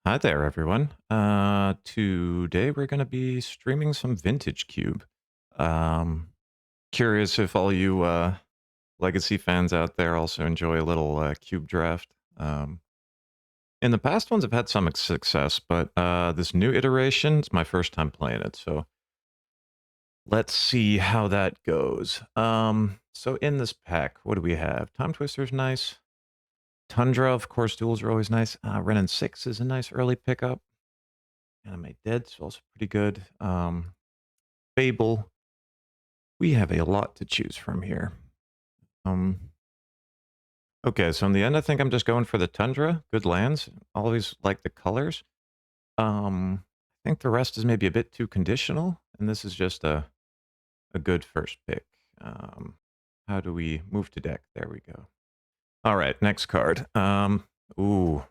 Hi there, everyone. Today we're going to be streaming some Vintage Cube. Um, Curious if all you Legacy fans out there also enjoy a little Cube draft. In the past ones, I've had some success, but this new iteration, it's my first time playing it, so let's see how that goes. So in this pack, what do we have? Time Twister's nice. Tundra, of course, duels are always nice. Ren and 6 is a nice early pickup. Anime Dead's also pretty good. Fable. We have a lot to choose from here. Um, okay, so in the end, I think I'm just going for the Tundra. Good lands. Always like the colors. I think the rest is maybe a bit too conditional, and this is just a good first pick. How do we move to deck? There we go. All right, next card. Ooh,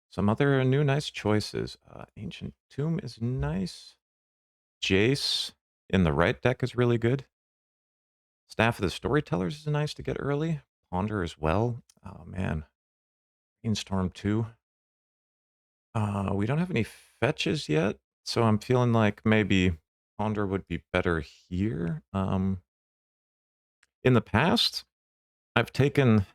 some other new nice choices. Ancient Tomb is nice. Jace in the right deck is really good. Staff of the Storytellers is nice to get early. Ponder as well. Oh, man. Brainstorm 2. We don't have any fetches yet, so I'm feeling like maybe Ponder would be better here. In the past, I've taken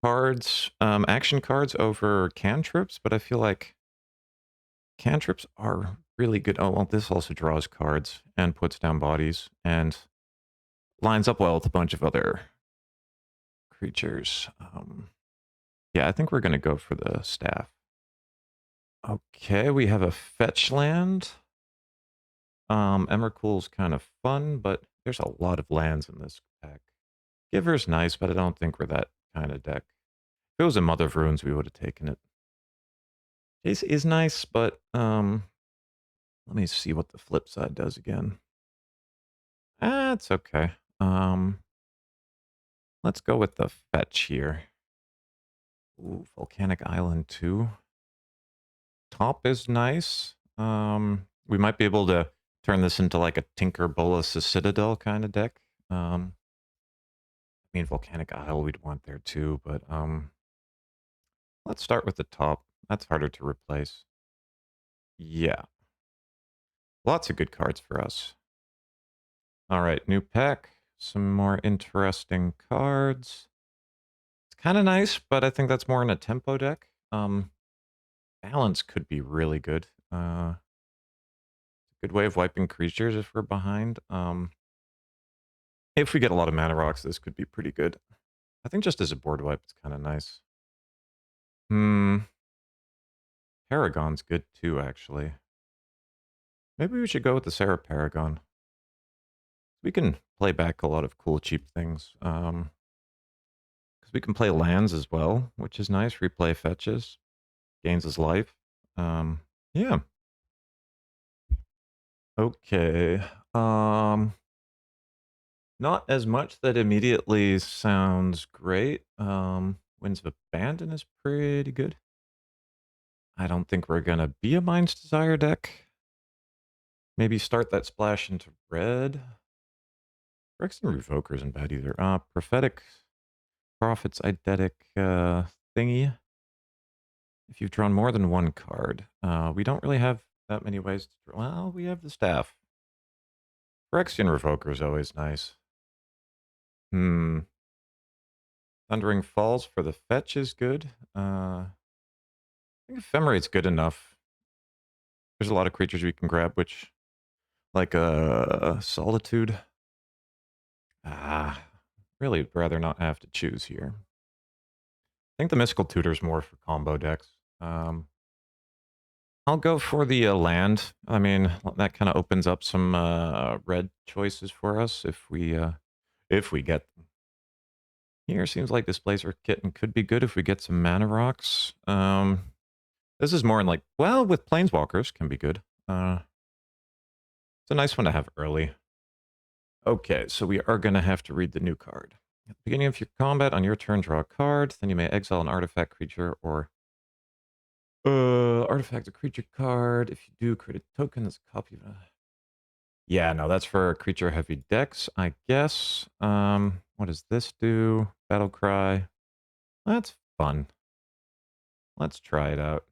cards, action cards over cantrips, but I feel like cantrips are really good. Oh, well, this also draws cards and puts down bodies and lines up well with a bunch of other creatures. Yeah, I think we're going to go for the staff. Okay, we have a fetch land. Emrakul's kind of fun, but there's a lot of lands in this pack. Giver's nice, but I don't think we're that kind of deck. If it was a Mother of Runes, we would have taken it. Jace is nice, but let me see what the flip side does again. It's okay. Let's go with the fetch here. Ooh, Volcanic Island 2. Top is nice. We might be able to turn this into like a Tinker Bolas Citadel kind of deck. I mean, Volcanic Isle we'd want there too, but let's start with the top. That's harder to replace. Yeah, lots of good cards for us. All right, new pack. Some more interesting cards. It's kind of nice, but I think that's more in a tempo deck. Balance could be really good. Good way of wiping creatures if we're behind. If we get a lot of mana rocks, this could be pretty good. I think just as a board wipe, it's kind of nice. Paragon's good too, actually. Maybe we should go with the Sarah Paragon. We can play back a lot of cool, cheap things. Because we can play lands as well, which is nice. Replay fetches. Gains his life. Yeah. Okay. Not as much that immediately sounds great. Winds of Abandon is pretty good. I don't think we're gonna be a Mind's Desire deck. Maybe start that splash into red. Phyrexian Revoker isn't bad either. Prophetic Prophet's Eidetic thingy. If you've drawn more than one card. We don't really have that many ways to draw. Well, we have the staff. Phyrexian Revoker is always nice. Thundering Falls for the fetch is good. I think Ephemerate's good enough. There's a lot of creatures we can grab, which, like Solitude. Really rather not have to choose here. I think the Mystical Tutor's more for combo decks. I'll go for the land. I mean, that kind of opens up some red choices for us if we get them. Here seems like Displacer Kitten could be good if we get some mana rocks. This is more in like, well, with Planeswalkers can be good. It's a nice one to have early. Okay, so we are going to have to read the new card. At the beginning of your combat, on your turn, draw a card. Then you may exile an artifact, creature, or artifact, a creature card. If you do, create a token that's a copy of a... Yeah, no, that's for creature-heavy decks, I guess. What does this do? Battle Cry. That's fun. Let's try it out.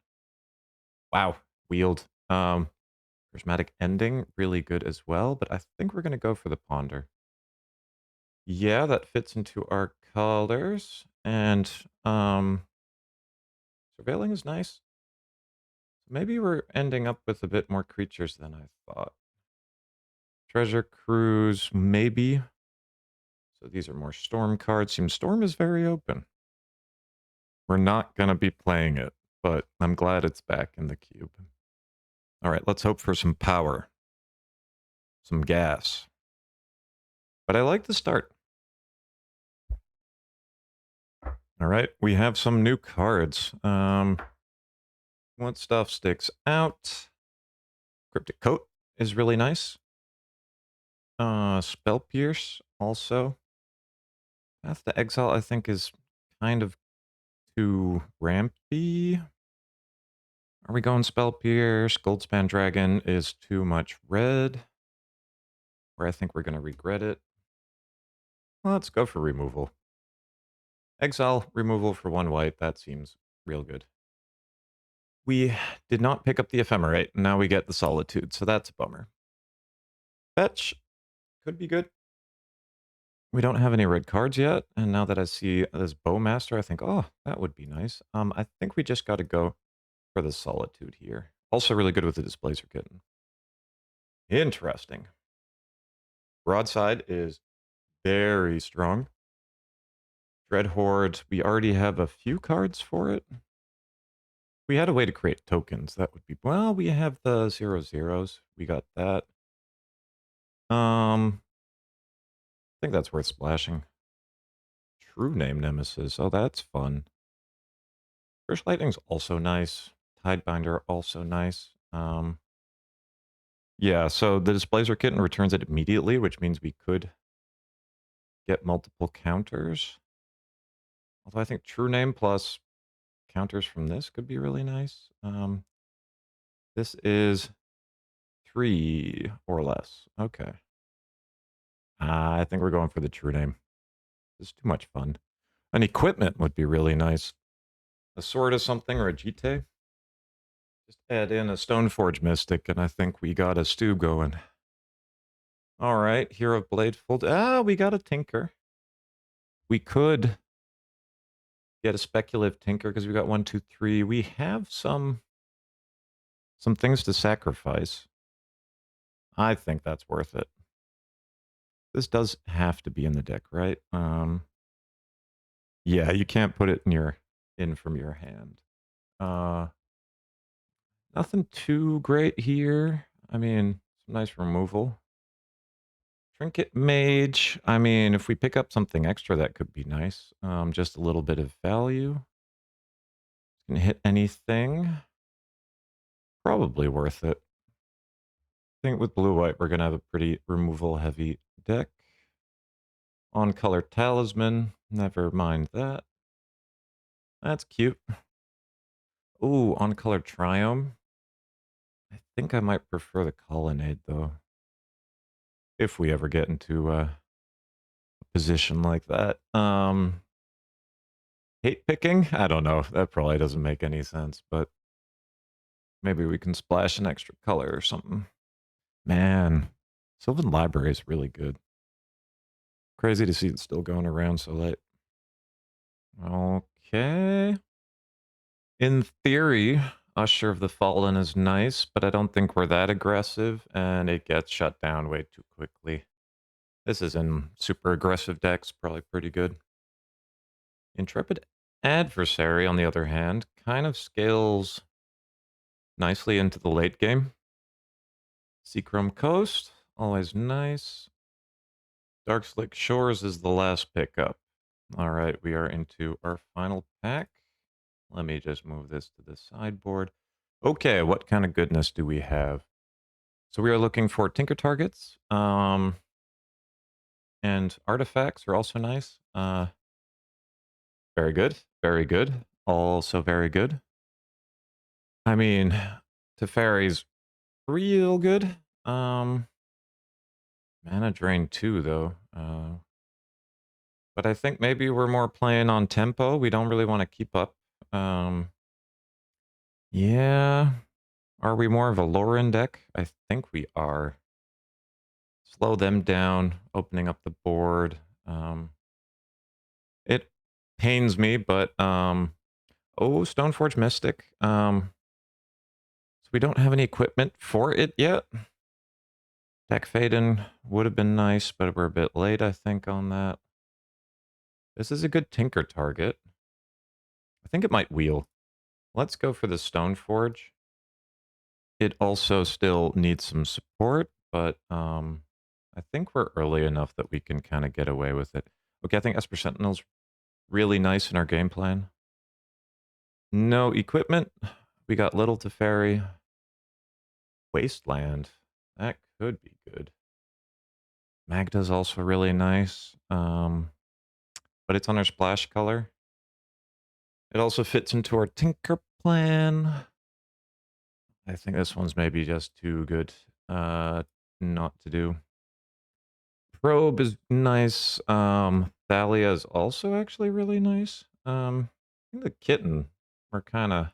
Wow, wield. Prismatic ending, really good as well, but I think we're gonna go for the ponder. Yeah, that fits into our colors, and surveilling is nice. Maybe we're ending up with a bit more creatures than I thought. Treasure cruise, maybe. So these are more storm cards. Seems storm is very open. We're not gonna be playing it, but I'm glad it's back in the cube. All right, let's hope for some power, some gas. But I like the start. All right, we have some new cards. What stuff sticks out? Cryptic Coat is really nice. Spell Pierce also. Path to Exile, I think, is kind of too rampy. Are we going Spell Pierce? Goldspan Dragon is too much red. Or I think we're going to regret it. Let's go for removal. Exile removal for 1 white. That seems real good. We did not pick up the Ephemerate. Now we get the Solitude, so that's a bummer. Fetch could be good. We don't have any red cards yet, and now that I see this Bowmaster, I think, oh, that would be nice. I think we just got to go for the Solitude here. Also really good with the Displacer Kitten. Interesting. Broadside is very strong. Dread Horde, we already have a few cards for it. We had a way to create tokens. That would be, well, we have the 0/0s. We got that. I think that's worth splashing. True Name Nemesis. Oh, that's fun. First Lightning's also nice. Tidebinder also nice. Yeah, so the Displacer Kitten returns it immediately, which means we could get multiple counters. Although I think True Name plus counters from this could be really nice. This is 3 or less. Okay. I think we're going for the True Name. This is too much fun. An equipment would be really nice. A sword of something or a Jite. Just add in a Stoneforge Mystic, and I think we got a stew going. All right, Hero of Blade Fold. We got a Tinker. We could get a Speculative Tinker because we got 1, 2, 3. We have some things to sacrifice. I think that's worth it. This does have to be in the deck, right? Yeah, you can't put it in from your hand. Nothing too great here. I mean, some nice removal. Trinket Mage. I mean, if we pick up something extra, that could be nice. Just a little bit of value. Can hit anything. Probably worth it. I think with blue-white, we're going to have a pretty removal-heavy deck. On-color Talisman. Never mind that. That's cute. Ooh, on-color Triome. I think I might prefer the Colonnade, though. If we ever get into a position like that. Hate picking? I don't know. That probably doesn't make any sense, but maybe we can splash an extra color or something. Man, Sylvan Library is really good. Crazy to see it still going around so late. Okay. In theory, Usher of the Fallen is nice, but I don't think we're that aggressive, and it gets shut down way too quickly. This is in super aggressive decks, probably pretty good. Intrepid Adversary, on the other hand, kind of scales nicely into the late game. Seachrome Coast, always nice. Dark Slick Shores is the last pickup. All right, we are into our final pack. Let me just move this to the sideboard. Okay, what kind of goodness do we have? So we are looking for Tinker Targets. And artifacts are also nice. Very good. Very good. Also very good. I mean, Teferi's real good. Mana Drain 2, though. But I think maybe we're more playing on tempo. We don't really want to keep up. Yeah. Are we more of a Lauren deck? I think we are. Slow them down, opening up the board. It pains me, but oh, Stoneforge Mystic. So we don't have any equipment for it yet. Deck Faden would have been nice, but we're a bit late, I think, on that. This is a good Tinker target. I think it might wheel. Let's go for the Stoneforge. It also still needs some support, but I think we're early enough that we can kind of get away with it. Okay, I think Esper Sentinel's really nice in our game plan. No equipment. We got Little Teferi. Wasteland. That could be good. Magda's also really nice. But it's on our splash color. It also fits into our Tinker plan. I think this one's maybe just too good not to do. Probe is nice. Thalia is also actually really nice. I think the kitten, we're kind of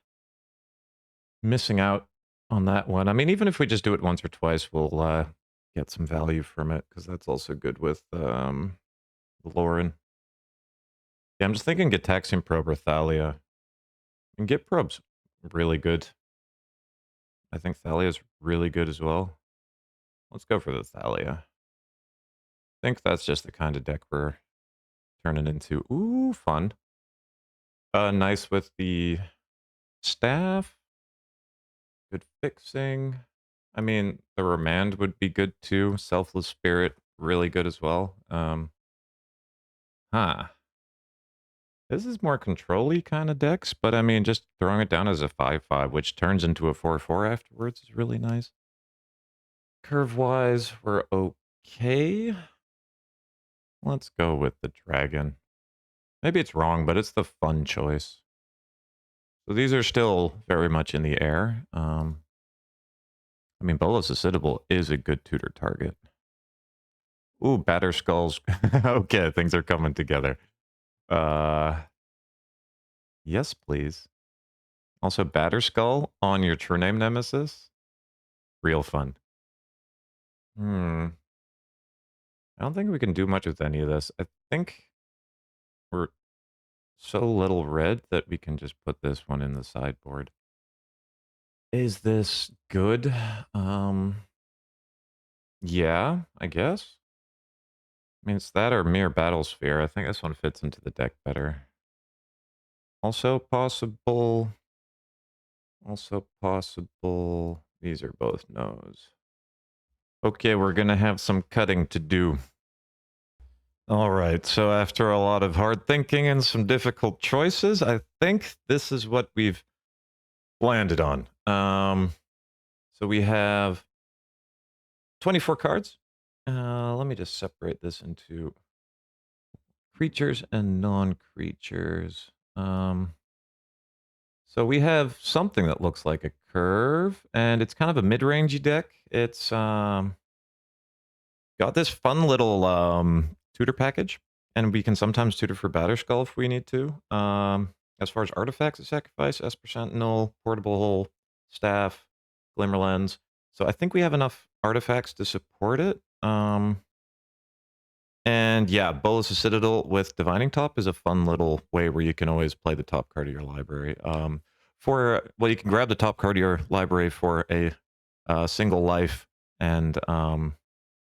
missing out on that one. I mean, even if we just do it once or twice, we'll get some value from it, because that's also good with Lauren. Yeah, I'm just thinking Gitaxian Probe or Thalia. And Git Probe's really good. I think Thalia's really good as well. Let's go for the Thalia. I think that's just the kind of deck we're turning into. Ooh, fun. Nice with the staff. Good fixing. I mean, the Remand would be good too. Selfless Spirit, really good as well. Huh. This is more control-y kind of decks, but I mean, just throwing it down as a 5/5, which turns into a 4/4 afterwards, is really nice. Curve-wise, we're okay. Let's go with the dragon. Maybe it's wrong, but it's the fun choice. So these are still very much in the air. I mean, Bolas Citadel is a good tutor target. Ooh, Batter Skulls. Okay, things are coming together. Yes, please. Also, Batter Skull on your True Name Nemesis. Real fun. I don't think we can do much with any of this. I think we're so little red that we can just put this one in the sideboard. Is this good? Yeah, I guess. I mean, it's that or Mere Battlesphere. I think this one fits into the deck better. Also possible. Also possible. These are both no's. Okay, we're gonna have some cutting to do. All right, so after a lot of hard thinking and some difficult choices, I think this is what we've landed on. So we have 24 cards. Let me just separate this into creatures and non-creatures. So we have something that looks like a curve, and it's kind of a mid-rangey deck. It's got this fun little tutor package, and we can sometimes tutor for Batterskull if we need to. As far as artifacts at sacrifice, Esper Sentinel, Portable Hole, Staff, Glimmerlens. So I think we have enough artifacts to support it. And yeah, Bolas' Citadel with Divining Top is a fun little way where you can always play the top card of your library. You can grab the top card of your library for a single life, and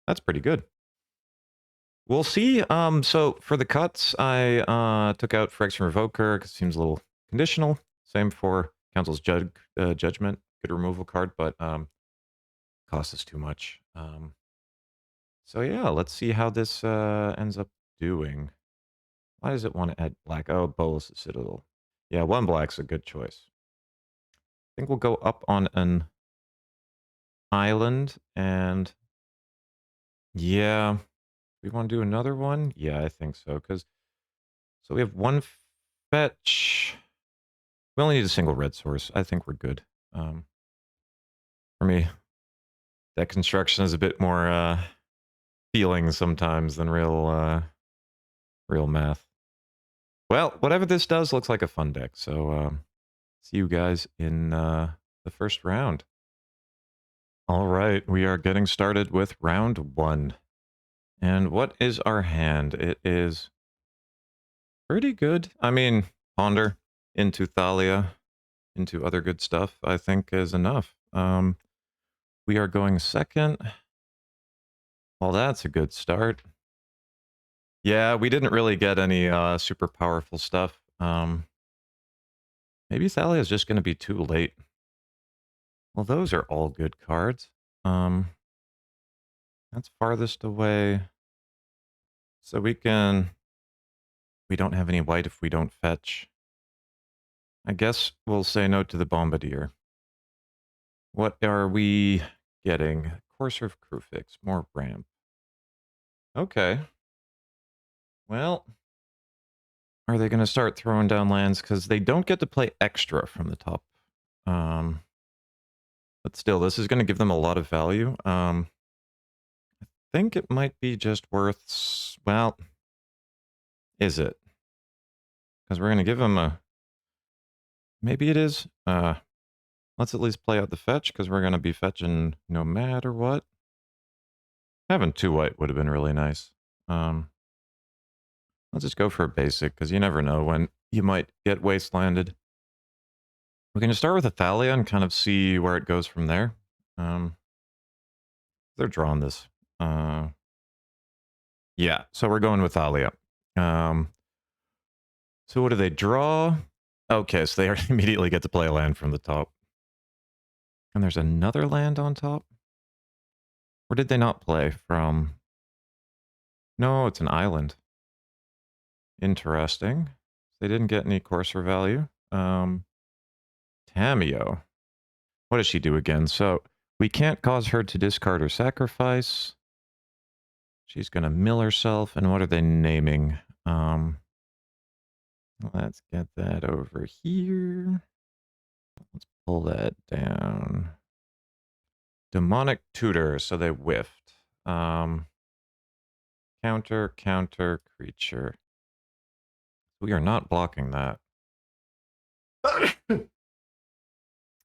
that's pretty good. We'll see. So for the cuts, I took out Phyrexian Revoker because it seems a little conditional. Same for Council's Judgment, good removal card, but cost us too much. So yeah, let's see how this ends up doing. Why does it want to add black? Oh, Bolas' Citadel. Yeah, one black's a good choice. I think we'll go up on an island, and yeah, we want to do another one? Yeah, I think so, so we have one fetch. We only need a single red source. I think we're good. For me, that construction is a bit more feeling sometimes than real math. Well, whatever this does looks like a fun deck. So see you guys in the first round. All right, we are getting started with round 1. And what is our hand? It is pretty good. I mean, Ponder into Thalia, into other good stuff, I think is enough. We are going second. Well, that's a good start. Yeah, we didn't really get any super powerful stuff. Maybe Thalia is just going to be too late. Well, those are all good cards. That's farthest away. So we don't have any white if we don't fetch. I guess we'll say no to the bombardier. What are we getting? Courser of Crewfix, more ramp. Okay. Well, are they going to start throwing down lands? Because they don't get to play extra from the top. But still, this is going to give them a lot of value. I think it might be just worth... Well, is it? Because we're going to give them a... Maybe it is. Let's at least play out the fetch, because we're going to be fetching no matter what. Having 2 white would have been really nice. Let's just go for a basic, because you never know when you might get wastelanded. We can just start with a Thalia and kind of see where it goes from there. They're drawing this. Yeah, so we're going with Thalia. So what do they draw? Okay, so they immediately get to play a land from the top. And there's another land on top? Or did they not play from... No, it's an island. Interesting. They didn't get any courser value. Tamio. What does she do again? So we can't cause her to discard or sacrifice. She's going to mill herself. And what are they naming? Let's get that over here. Let's pull that down. Demonic Tutor. So they whiffed. Counter, counter, creature. We are not blocking that.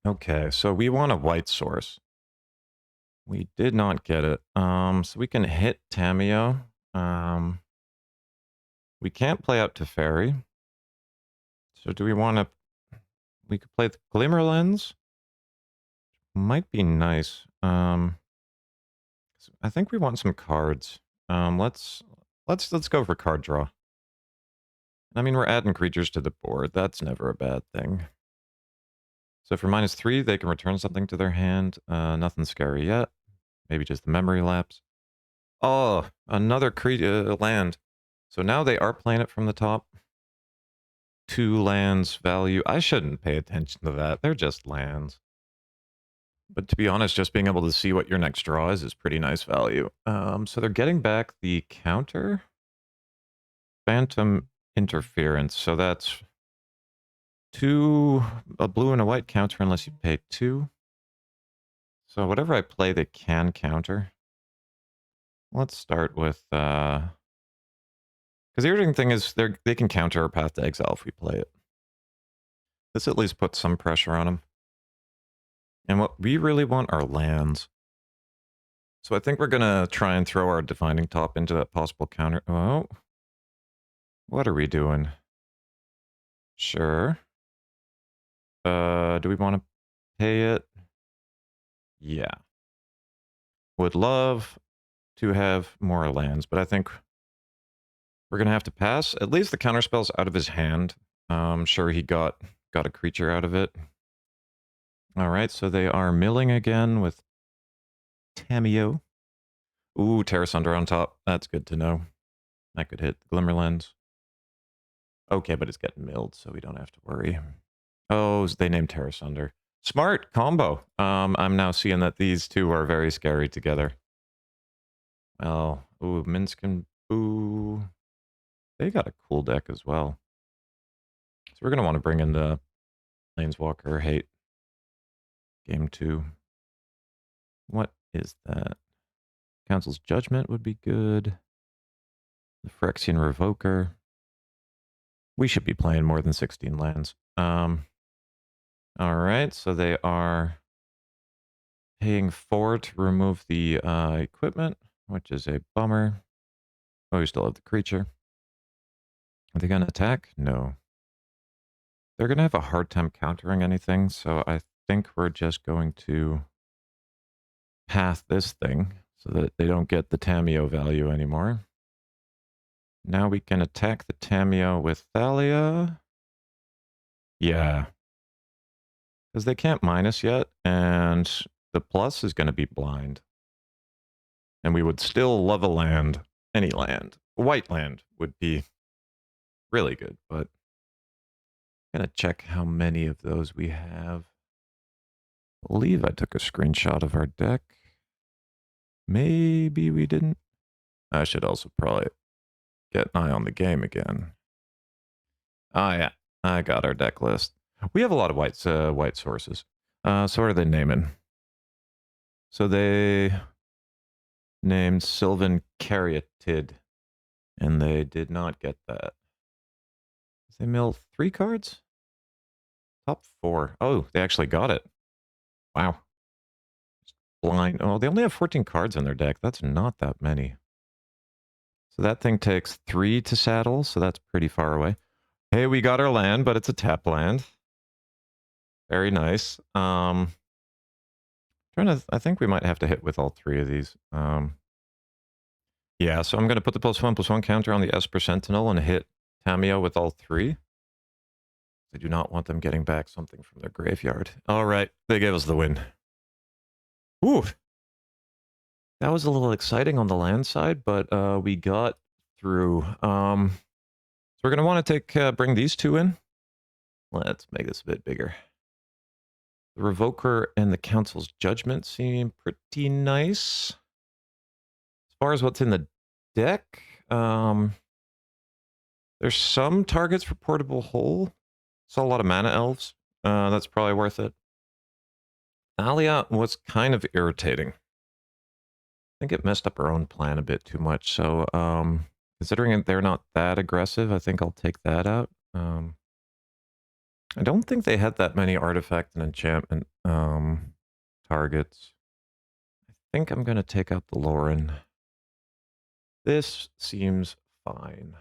Okay, so we want a white source. We did not get it. So we can hit Tamio. We can't play out Teferi. So do we want to... We could play the Glimmer Lens. Might be nice. I think we want some cards. Let's go for card draw. I mean, we're adding creatures to the board. That's never a bad thing. So for -3, they can return something to their hand. Nothing scary yet. Maybe just the memory lapse. Oh, another land. So now they are playing it from the top. 2 lands value. I shouldn't pay attention to that. They're just lands. But to be honest, just being able to see what your next draw is pretty nice value. So they're getting back the counter. Phantom Interference. So that's 2, a blue and a white counter unless you pay 2. So whatever I play, they can counter. Let's start with... Because the irritating thing is they can counter our Path to Exile if we play it. This at least puts some pressure on them. And what we really want are lands. So I think we're going to try and throw our Defining Top into that possible counter. Oh. What are we doing? Sure. Do we want to pay it? Yeah. Would love to have more lands, but I think we're going to have to pass. At least the counterspell's out of his hand. I'm sure he got a creature out of it. All right, so they are milling again with Tamio. Ooh, Terra Sunder on top. That's good to know. I could hit Glimmerlands. Okay, but it's getting milled, so we don't have to worry. Oh, they named Terra Sunder. Smart combo. I'm now seeing that these two are very scary together. Well, ooh, Minsk and Boo. They got a cool deck as well. So we're going to want to bring in the Planeswalker Hate. Game 2. What is that? Council's Judgment would be good. The Phyrexian Revoker. We should be playing more than 16 lands. Alright, so they are paying 4 to remove the equipment, which is a bummer. Oh, we still have the creature. Are they going to attack? No. They're going to have a hard time countering anything, so I think we're just going to path this thing so that they don't get the Tameo value anymore. Now we can attack the Tameo with Thalia. Yeah. Because they can't minus yet, and the plus is going to be blind. And we would still love a land, any land. White land would be really good, but I'm going to check how many of those we have. I believe I took a screenshot of our deck. Maybe we didn't. I should also probably get an eye on the game again. Oh, yeah. I got our deck list. We have a lot of white sources. So what are they naming? So they named Sylvan Caryatid, and they did not get that. They mill 3 cards? Top 4. Oh, they actually got it. Wow. Blind. Oh, they only have 14 cards in their deck. That's not that many. So that thing takes 3 to saddle, so that's pretty far away. Hey, we got our land, but it's a tap land. Very nice. I think we might have to hit with all 3 of these. Yeah, so I'm going to put the +1/+1 counter on the Esper Sentinel and hit Tameo with all 3. I do not want them getting back something from their graveyard. All right, they gave us the win. Ooh, that was a little exciting on the land side, but we got through. So we're going to want to bring these 2 in. Let's make this a bit bigger. The Revoker and the Council's Judgment seem pretty nice. As far as what's in the deck, there's some targets for Portable Hole. Saw a lot of Mana Elves. That's probably worth it. Thalia was kind of irritating. I think it messed up our own plan a bit too much. So, considering they're not that aggressive, I think I'll take that out. I don't think they had that many artifact and enchantment targets. I think I'm going to take out the Lauren. This seems fine.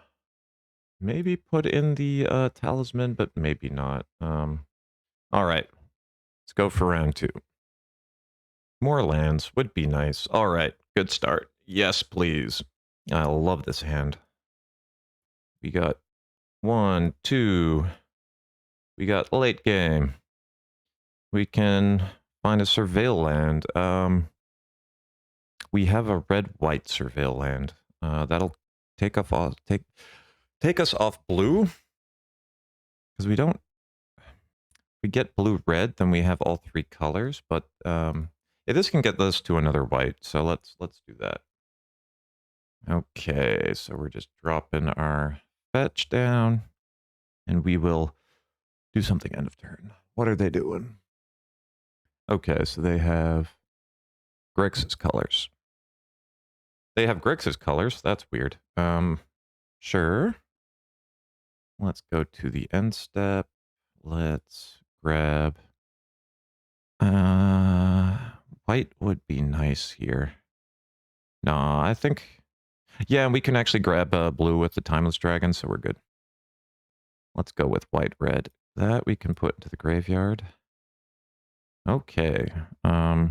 Maybe put in the talisman, but maybe not. All right. Let's go for round 2. More lands would be nice. All right. Good start. Yes, please. I love this hand. We got 1, 2. We got late game. We can find a surveil land. We have a red-white surveil land. That'll take us off blue. Because we don't... If we get blue-red, then we have all 3 colors. But yeah, this can get this to another white. So let's do that. Okay, so we're just dropping our fetch down. And we will do something end of turn. What are they doing? Okay, so they have Grixis colors. They have Grixis colors. That's weird. Sure. Let's go to the end step. Let's grab... white would be nice here. No, I think... Yeah, we can actually grab blue with the Timeless Dragon, so we're good. Let's go with white-red. That we can put into the graveyard. Okay. I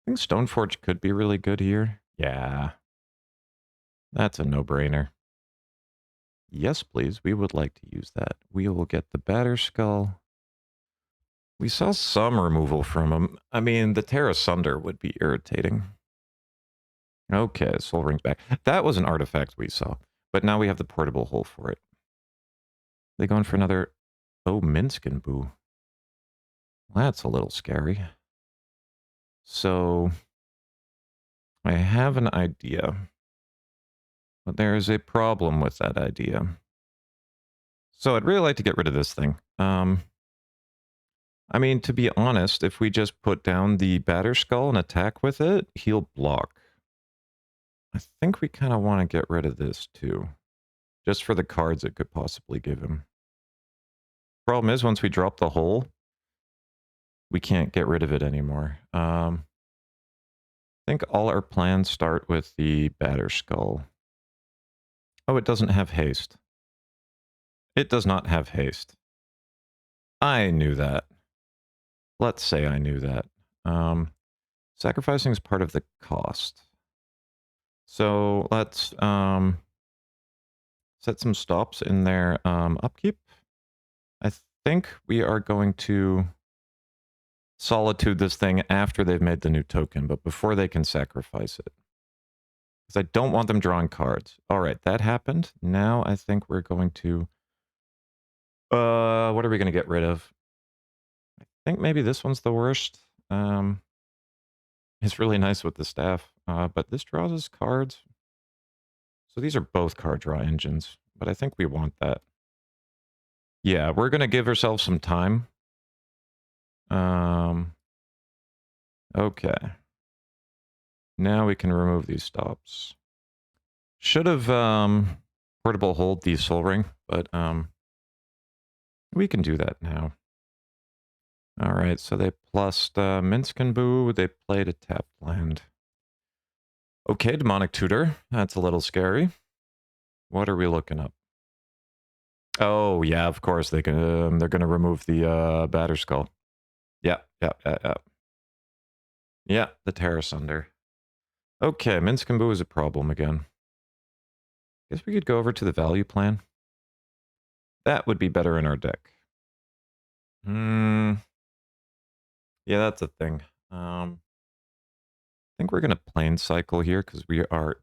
think Stoneforge could be really good here. Yeah. That's a no-brainer. Yes, please. We would like to use that. We will get the Batter Skull. We saw some removal from him. I mean, the Terra Sunder would be irritating. Okay, Soul Ring back. That was an artifact we saw. But now we have the Portable Hole for it. They going for another... Oh, Minskin Boo. That's a little scary. So... I have an idea. But there is a problem with that idea. So I'd really like to get rid of this thing. I mean, to be honest, if we just put down the Batter Skull and attack with it, he'll block. I think we kind of want to get rid of this too. Just for the cards it could possibly give him. Problem is, once we drop the hole, we can't get rid of it anymore. I think all our plans start with the Batter Skull. Oh, it doesn't have haste. It does not have haste. I knew that. Let's say I knew that. Sacrificing is part of the cost. So let's set some stops in their upkeep. I think we are going to solitude this thing after they've made the new token, but before they can sacrifice it. Because I don't want them drawing cards. All right, that happened. Now I think we're going to... what are we going to get rid of? I think maybe this one's the worst. It's really nice with the staff, but this draws us cards. So these are both card draw engines, but I think we want that. Yeah, we're going to give ourselves some time. Okay. Now we can remove these stops. Should have portable hold the Soul Ring, but we can do that now. All right, so they plussed Minsk and Boo. They played a tapped land. Okay, Demonic Tutor. That's a little scary. What are we looking up? Oh, yeah, of course. They're going to remove the Batter Skull. Yeah. Yeah, the Terra Sunder. Okay, Minsk and Boo is a problem again. Guess we could go over to the value plan. That would be better in our deck. Yeah, that's a thing. I think we're going to plane cycle here because we are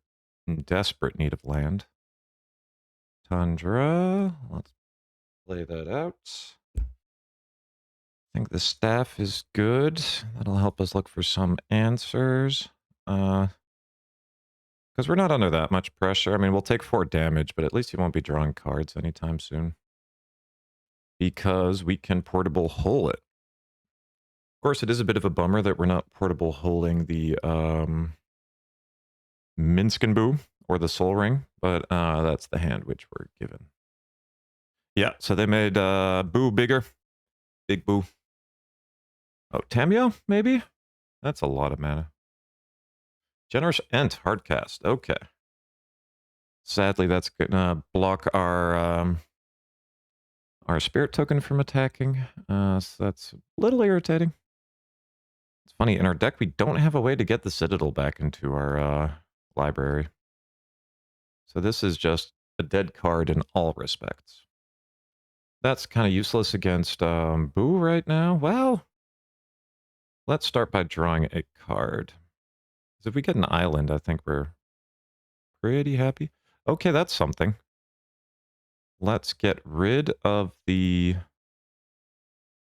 in desperate need of land. Tundra. Let's play that out. I think the staff is good. That'll help us look for some answers. Because we're not under that much pressure. I mean, we'll take 4 damage, but at least you won't be drawing cards anytime soon. Because we can portable hole it. Of course, it is a bit of a bummer that we're not portable holding the Minsk and Boo or the Soul Ring, but that's the hand which we're given. Yeah, so they made Boo bigger. Big Boo. Oh, Tamio, maybe? That's a lot of mana. Generous Ent, hardcast. Okay. Sadly, that's gonna block our spirit token from attacking. So that's a little irritating. It's funny, in our deck, we don't have a way to get the Citadel back into our library. So this is just a dead card in all respects. That's kind of useless against Boo right now. Well, let's start by drawing a card. Because if we get an island, I think we're pretty happy. Okay, that's something. Let's get rid of the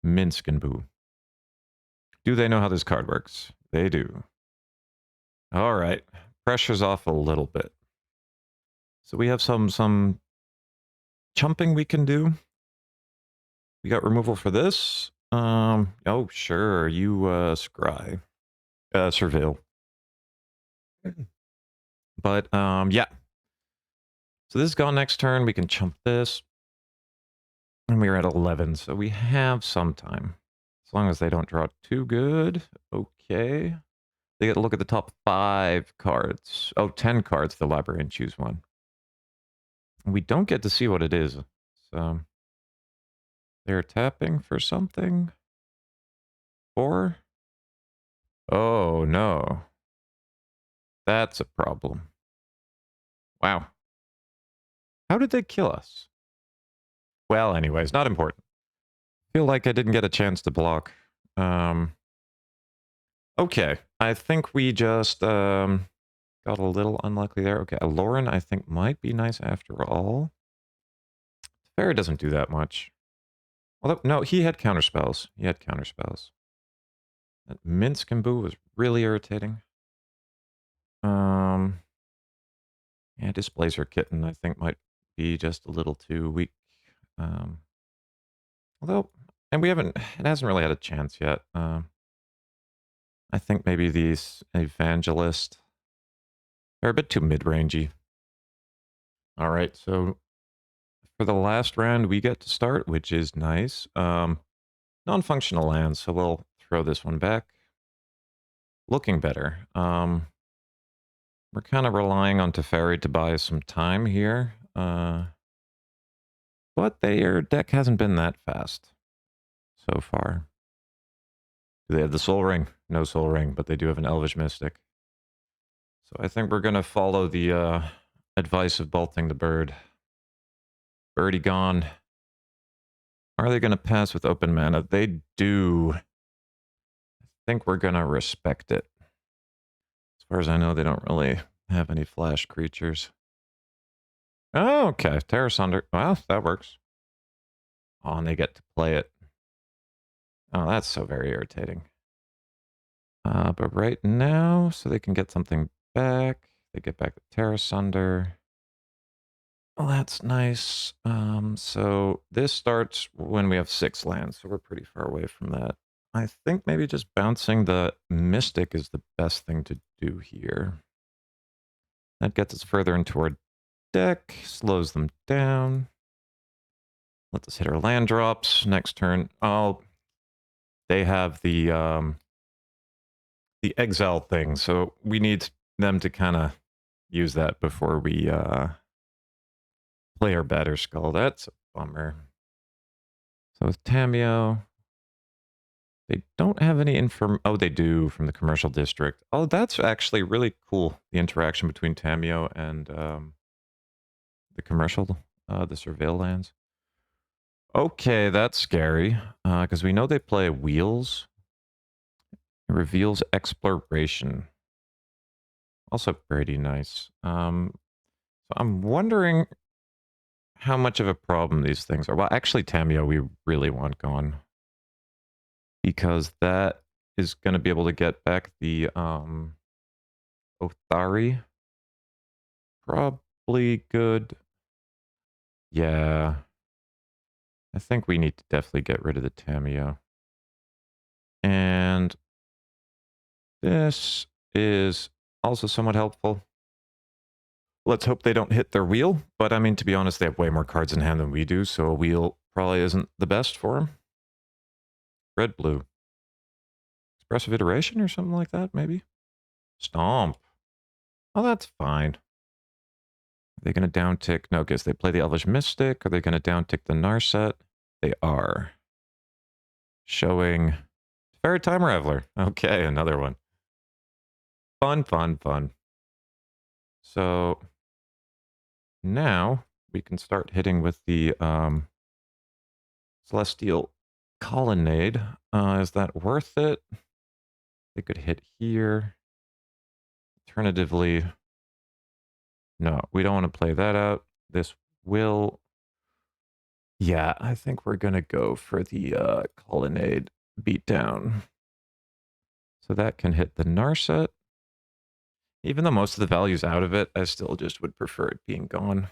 Minsk and Boo. Do they know how this card works? They do. All right. Pressure's off a little bit. So we have some chumping we can do. We got removal for this. Oh, sure. You, scry. Surveil. But, yeah. So this is gone next turn. We can chump this. And we're at 11, so we have some time. As long as they don't draw too good. Okay. They get to look at the top 5 cards. Oh, 10 cards to the library and choose one. We don't get to see what it is. So they're tapping for something. 4? Oh, no. That's a problem. Wow. How did they kill us? Well, anyways, not important. Feel like I didn't get a chance to block. Okay, I think we just got a little unlucky there. Okay, a Lauren I think might be nice after all. Teferi doesn't do that much. Although, no, he had counterspells. He had counterspells. That Minsk and Boo was really irritating. Yeah, Displacer Kitten I think might be just a little too weak. Although, and we haven't, it hasn't really had a chance yet. I think maybe these Evangelist are a bit too mid-rangey. All right, so for the last round, we get to start, which is nice. Non-functional lands, so we'll throw this one back. Looking better. We're kind of relying on Teferi to buy some time here. But their deck hasn't been that fast so far. Do they have the Soul Ring? No Soul Ring, but they do have an Elvish Mystic. So I think we're going to follow the advice of bolting the bird. Birdie gone. Are they going to pass with open mana? They do. I think we're going to respect it. As far as I know, they don't really have any flash creatures. Oh, okay. Terra Sunder. Well, that works. Oh, and they get to play it. Oh, that's so very irritating. But right now, so they can get something back. They get back the Terra Sunder. Oh, that's nice. So this starts when we have 6 lands, so we're pretty far away from that. I think maybe just bouncing the Mystic is the best thing to do here. That gets us further into our deck, slows them down. Let us hit our land drops. Next turn, oh, they have the exile thing, so we need them to kind of use that before we play our Batter Skull. That's a bummer. So with Tameo, they don't have any inform. Oh, they do from the commercial district. Oh, that's actually really cool. The interaction between Tameo and the commercial, the surveil lands. Okay, that's scary because we know they play wheels. It reveals exploration. Also pretty nice. So I'm wondering how much of a problem these things are. Well, actually, Tameo we really want gone. Because that is going to be able to get back the Othari. Probably good. Yeah. I think we need to definitely get rid of the Tameo. And this is also somewhat helpful. Let's hope they don't hit their wheel. But I mean, to be honest, they have way more cards in hand than we do, so a wheel probably isn't the best for them. Red-blue. Expressive Iteration or something like that, maybe? Stomp. Oh, that's fine. Are they going to downtick? No, because they play the Elvish Mystic. Are they going to downtick the Narset? They are. Showing Fairy Time Reveler. Okay, another one. Fun, fun, fun. So now we can start hitting with the Celestial Colonnade. Is that worth it? They could hit here. Alternatively, no, we don't want to play that out. This will... Yeah, I think we're going to go for the Colonnade beatdown. So that can hit the Narset. Even though most of the value's out of it, I still just would prefer it being gone.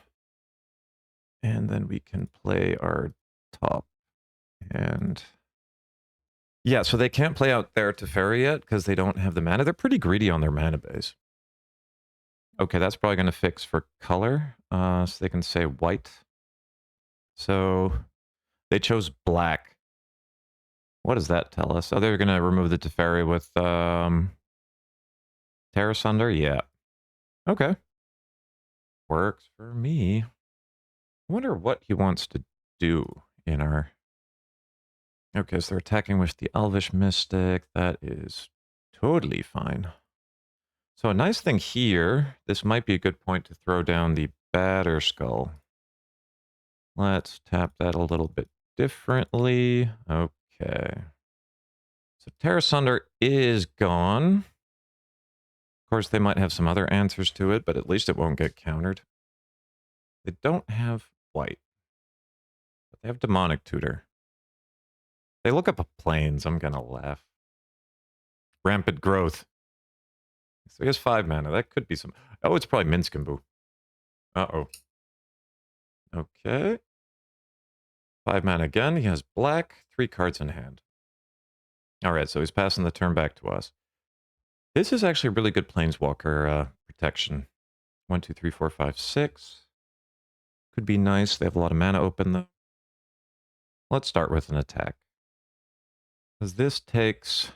And then we can play our top. And yeah, so they can't play out their Teferi yet because they don't have the mana. They're pretty greedy on their mana base. Okay, that's probably going to fix for color. So they can say white. So they chose black. What does that tell us? Oh, they're going to remove the Teferi with Terra Sunder? Yeah. Okay. Works for me. I wonder what he wants to do in our... Okay, so they're attacking with the Elvish Mystic. That is totally fine. So a nice thing here, this might be a good point to throw down the Batter Skull. Let's tap that a little bit differently. Okay. So Terra Sunder is gone. Of course, they might have some other answers to it, but at least it won't get countered. They don't have white. But they have Demonic Tutor. They look up Plains. I'm going to laugh. Rampant Growth. So he has 5 mana. That could be some... Oh, it's probably Minskimbu. Uh-oh. Okay. 5 mana again. He has black. 3 cards in hand. Alright, so he's passing the turn back to us. This is actually a really good Planeswalker protection. 1, 2, 3, 4, 5, 6. Could be nice. They have a lot of mana open, though. Let's start with an attack. Because this takes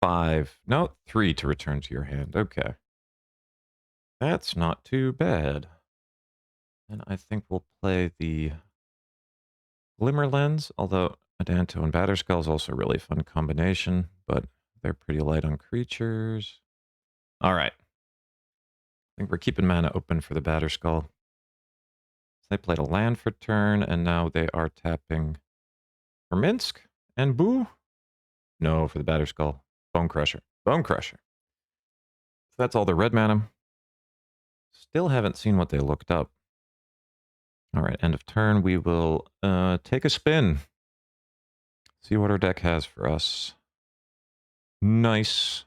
5, no, 3 to return to your hand. Okay. That's not too bad. And I think we'll play the Glimmer Lens, although Adanto and Batterskull is also a really fun combination, but they're pretty light on creatures. All right. I think we're keeping mana open for the Batterskull. They played a land for turn, and now they are tapping for Minsk and Boo. No, for the Batterskull. Bone Crusher. Bone Crusher. So that's all the red mana. Still haven't seen what they looked up. All right, end of turn. We will take a spin. See what our deck has for us. Nice.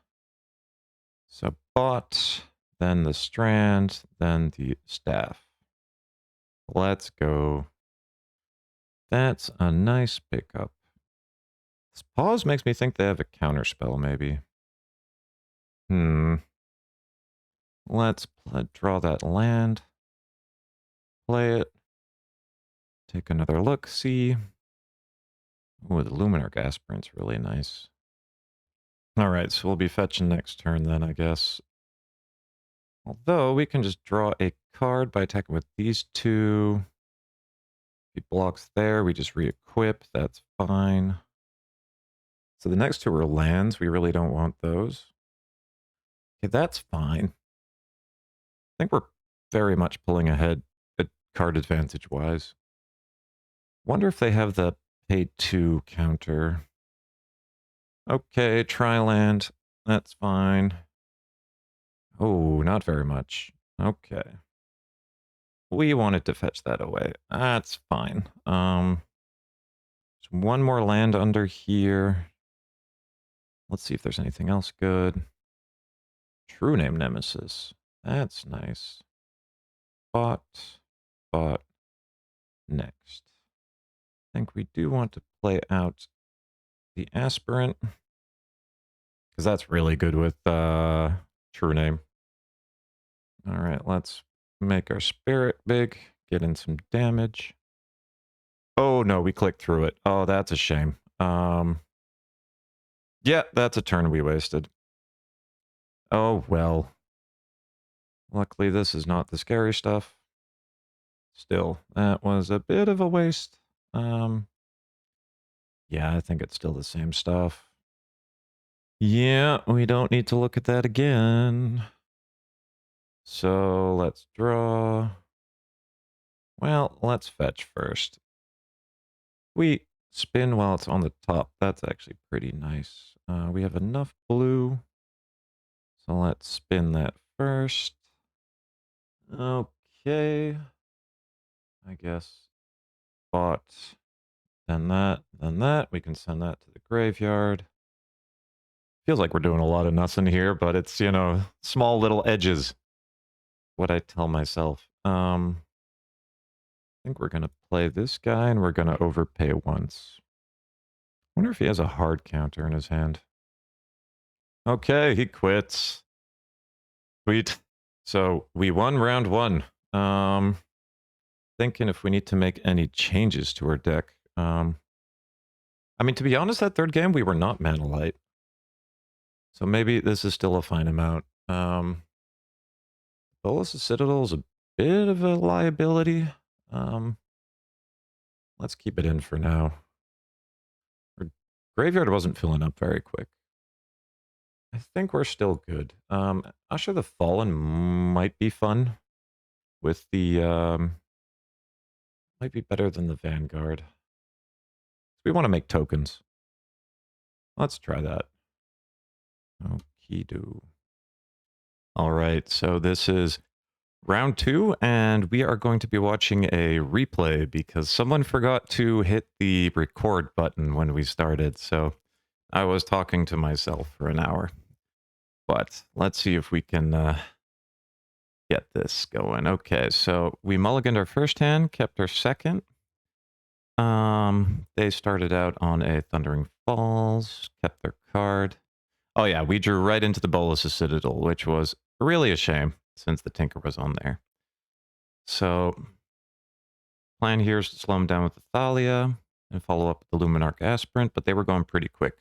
So bot, then the strand, then the staff. Let's go. That's a nice pickup. This pause makes me think they have a counterspell, maybe. Let's draw that land. Play it. Take another look, see. Ooh, the Luminarch Aspirant's really nice. Alright, so we'll be fetching next turn then, I guess. Although, we can just draw a card by attacking with these two. If he blocks there, we just re-equip. That's fine. So the next two are lands. We really don't want those. Okay, that's fine. I think we're very much pulling ahead at card advantage-wise. Wonder if they have the pay 2 counter. Okay, tri-land. That's fine. Oh, not very much. Okay. We wanted to fetch that away. That's fine. There's one more land under here. Let's see if there's anything else good. True Name Nemesis. That's nice. Bot. Next. I think we do want to play out the Aspirant. Because that's really good with True Name. Alright, let's make our Spirit big. Get in some damage. Oh no, we clicked through it. Oh, that's a shame. Yeah, that's a turn we wasted. Oh well. Luckily, this is not the scary stuff. Still, that was a bit of a waste. Yeah, I think it's still the same stuff. Yeah, we don't need to look at that again. So let's draw. Well, let's fetch first. We spin while it's on the top. That's actually pretty nice. We have enough blue. So let's spin that first. Okay. I guess bot, then that, then that. We can send that to the graveyard. Feels like we're doing a lot of nothing here, but it's, you know, small little edges. What I tell myself. I think we're going to play this guy and we're going to overpay once. Wonder if he has a hard counter in his hand. Okay, he quits. Sweet. So we won round 1. Thinking if we need to make any changes to our deck. I mean, to be honest, that third game we were not mana light. So maybe this is still a fine amount. Bolas' Citadel is a bit of a liability. Let's keep it in for now. Our graveyard wasn't filling up very quick. I think we're still good. Usher the Fallen might be fun with the might be better than the Vanguard. We want to make tokens. Let's try that. Okie-do. All right, so this is round 2, and we are going to be watching a replay because someone forgot to hit the record button when we started, so I was talking to myself for an hour. But let's see if we can get this going. Okay, so we mulliganed our first hand, kept our second. They started out on a Thundering Falls, kept their card. Oh yeah, we drew right into the Bolas' Citadel, which was really a shame since the Tinker was on there. So, plan here is to slow him down with the Thalia and follow up with the Luminarch Aspirant, but they were going pretty quick.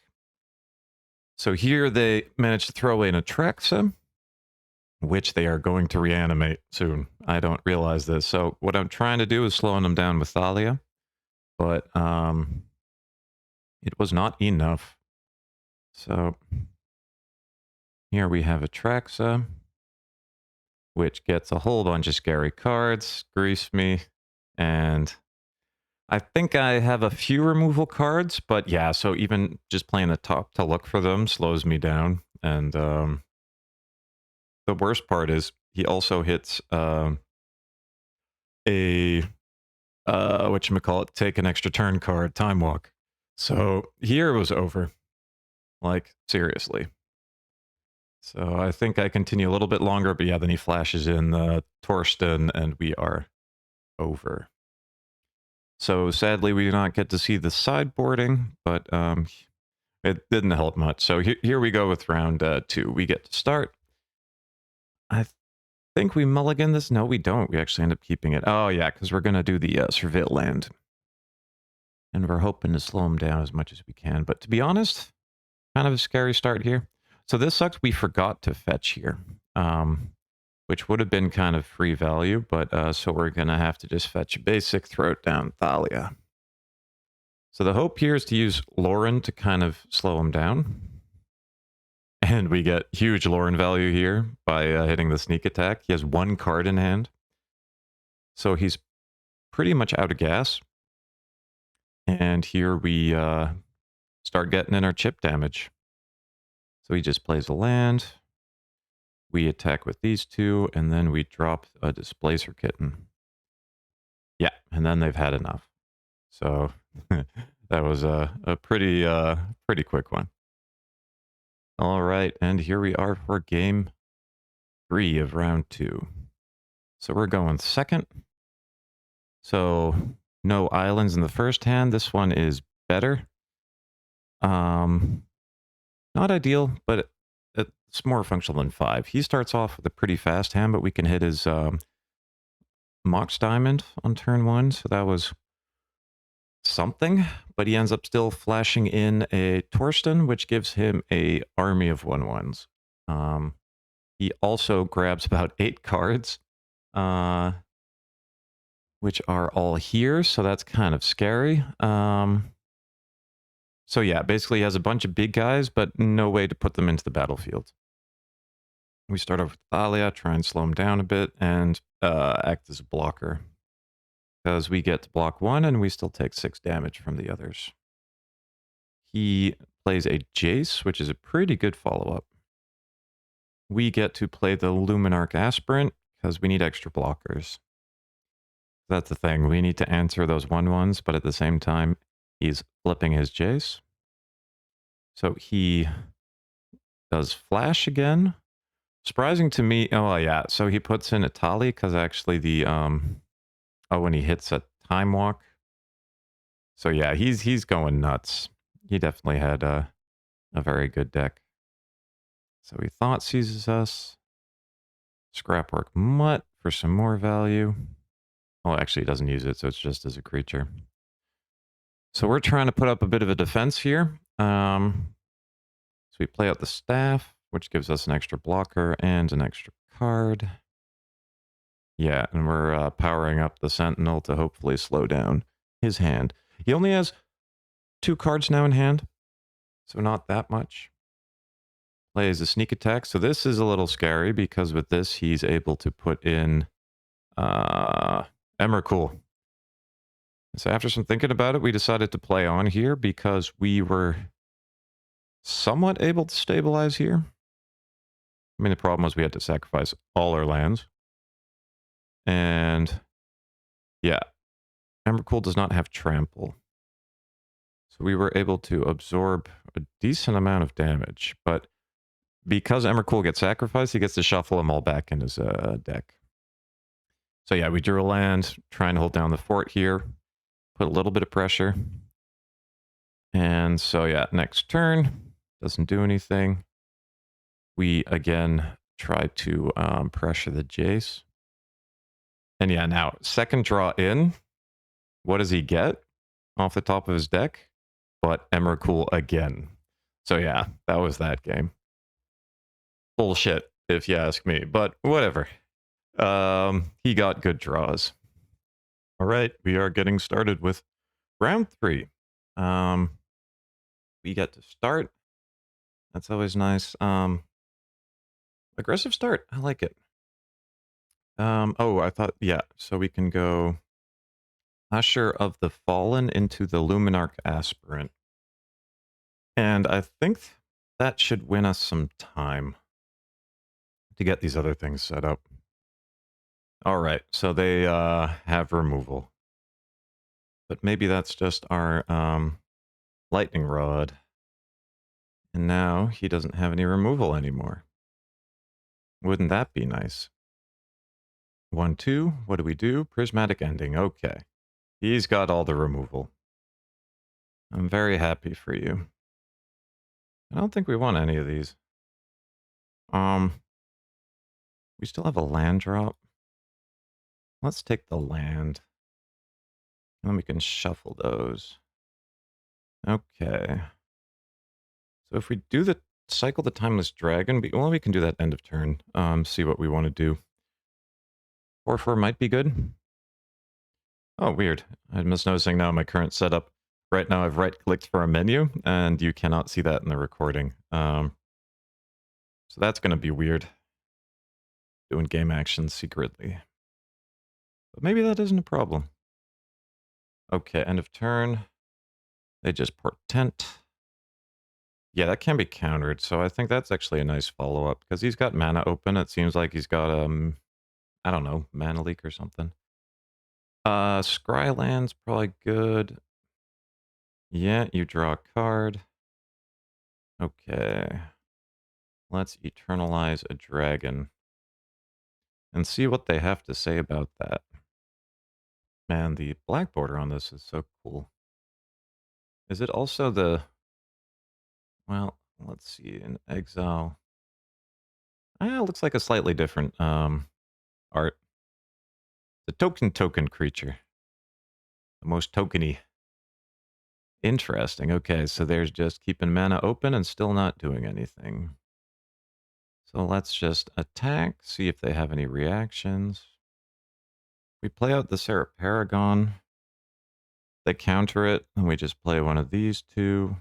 So here they managed to throw in a Traxa, which they are going to reanimate soon. I don't realize this. So what I'm trying to do is slowing them down with Thalia, but it was not enough. So here we have a Traxa, which gets a whole bunch of scary cards, grease me, and I think I have a few removal cards, but yeah, so even just playing the top to look for them slows me down. And the worst part is he also hits a whatchamacallit, take an extra turn card, Time Walk. So here it was over. Like, seriously. So I think I continue a little bit longer, but yeah, then he flashes in Torsten, and we are over. So sadly, we do not get to see the sideboarding, but it didn't help much. So here we go with round 2. We get to start. I think we mulligan this. No, we don't. We actually end up keeping it. Oh, yeah, because we're going to do the Surveil land. And we're hoping to slow him down as much as we can. But to be honest, kind of a scary start here. So this sucks. We forgot to fetch here, which would have been kind of free value. But so we're going to have to just fetch a basic, throw it down Thalia. So the hope here is to use Lauren to kind of slow him down. And we get huge Lauren value here by hitting the sneak attack. He has 1 card in hand. So he's pretty much out of gas. And here we start getting in our chip damage. So he just plays a land. We attack with these 2, and then we drop a Displacer Kitten. Yeah, and then they've had enough. So that was a pretty quick one. All right, and here we are for game 3 of round 2. So we're going second. So no islands in the first hand. This one is better. Not ideal, but it's more functional than 5. He starts off with a pretty fast hand, but we can hit his Mox Diamond on turn 1. So that was something, but he ends up still flashing in a Torsten, which gives him a army of 1/1s. He also grabs about 8 cards, which are all here, so that's kind of scary. So yeah, basically he has a bunch of big guys, but no way to put them into the battlefield. We start off with Thalia, try and slow him down a bit, and act as a blocker. Because we get to block 1, and we still take 6 damage from the others. He plays a Jace, which is a pretty good follow-up. We get to play the Luminarch Aspirant, because we need extra blockers. That's the thing, we need to answer those 1/1s, but at the same time, he's flipping his Jace. So he does flash again. Surprising to me, oh yeah, so he puts in a Tali, because actually the, when he hits a Time Walk. So yeah, he's going nuts. He definitely had a very good deck. So he Thought Seizes us. Scrapwork Mutt for some more value. Well, actually, he doesn't use it, so it's just as a creature. So we're trying to put up a bit of a defense here. So we play out the Staff, which gives us an extra blocker and an extra card. Yeah, and we're powering up the Sentinel to hopefully slow down his hand. He only has 2 cards now in hand, so not that much. Plays a sneak attack, so this is a little scary because with this he's able to put in Emrakul. So after some thinking about it, we decided to play on here because we were somewhat able to stabilize here. I mean, the problem was we had to sacrifice all our lands. And yeah, Emrakul does not have trample. So we were able to absorb a decent amount of damage, but because Emrakul gets sacrificed, he gets to shuffle them all back in his deck. So yeah, we drew a land, trying to hold down the fort here, put a little bit of pressure. And so yeah, next turn, doesn't do anything. We again try to pressure the Jace. And yeah, now, second draw in, what does he get off the top of his deck? But Emrakul again. So yeah, that was that game. Bullshit, if you ask me, but whatever. He got good draws. All right, we are getting started with round 3. We get to start. That's always nice. Aggressive start. I like it. Oh, I thought, yeah, so we can go Usher of the Fallen into the Luminarch Aspirant. And I think that should win us some time to get these other things set up. All right, so they have removal. But maybe that's just our lightning rod. And now he doesn't have any removal anymore. Wouldn't that be nice? 1, 2, what do we do? Prismatic Ending, okay. He's got all the removal. I'm very happy for you. I don't think we want any of these. We still have a land drop. Let's take the land. And then we can shuffle those. Okay. So if we do the cycle the Timeless Dragon, we can do that end of turn. See what we want to do. 4/4 might be good. Oh, weird. I'm just noticing now my current setup. Right now I've right-clicked for a menu, and you cannot see that in the recording. So that's going to be weird. Doing game action secretly. But maybe that isn't a problem. Okay, end of turn. They just portent. Yeah, that can be countered, so I think that's actually a nice follow-up, because he's got mana open. It seems like he's got, I don't know, mana leak or something. Scryland's probably good. Yeah, you draw a card. Okay. Let's eternalize a dragon. And see what they have to say about that. Man, the black border on this is so cool. Is it also the... Well, let's see, in exile... it looks like a slightly different art. The token creature. The most tokeny. Interesting. Okay, so there's just keeping mana open and still not doing anything. So let's just attack, see if they have any reactions. We play out the Sarah Paragon. They counter it, and we just play one of these two.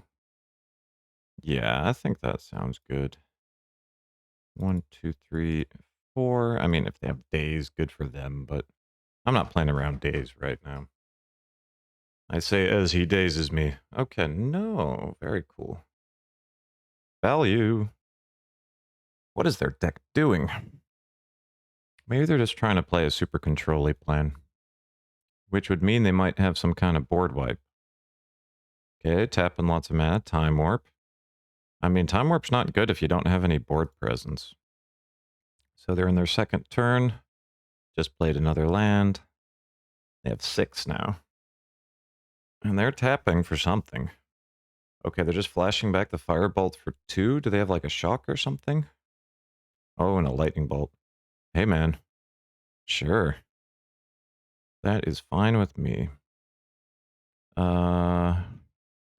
Yeah, I think that sounds good. 1, 2, 3, 4. I mean, if they have days, good for them, but I'm not playing around days right now. I say as he dazes me. Okay, no. Very cool. Value. What is their deck doing? Maybe they're just trying to play a super control-y plan, which would mean they might have some kind of board wipe. Okay, tapping lots of mana. Time Warp. I mean, Time Warp's not good if you don't have any board presence. So they're in their second turn. Just played another land. They have 6 now. And they're tapping for something. Okay, they're just flashing back the Firebolt for 2. Do they have like a shock or something? Oh, and a Lightning Bolt. Hey, man. Sure. That is fine with me. Do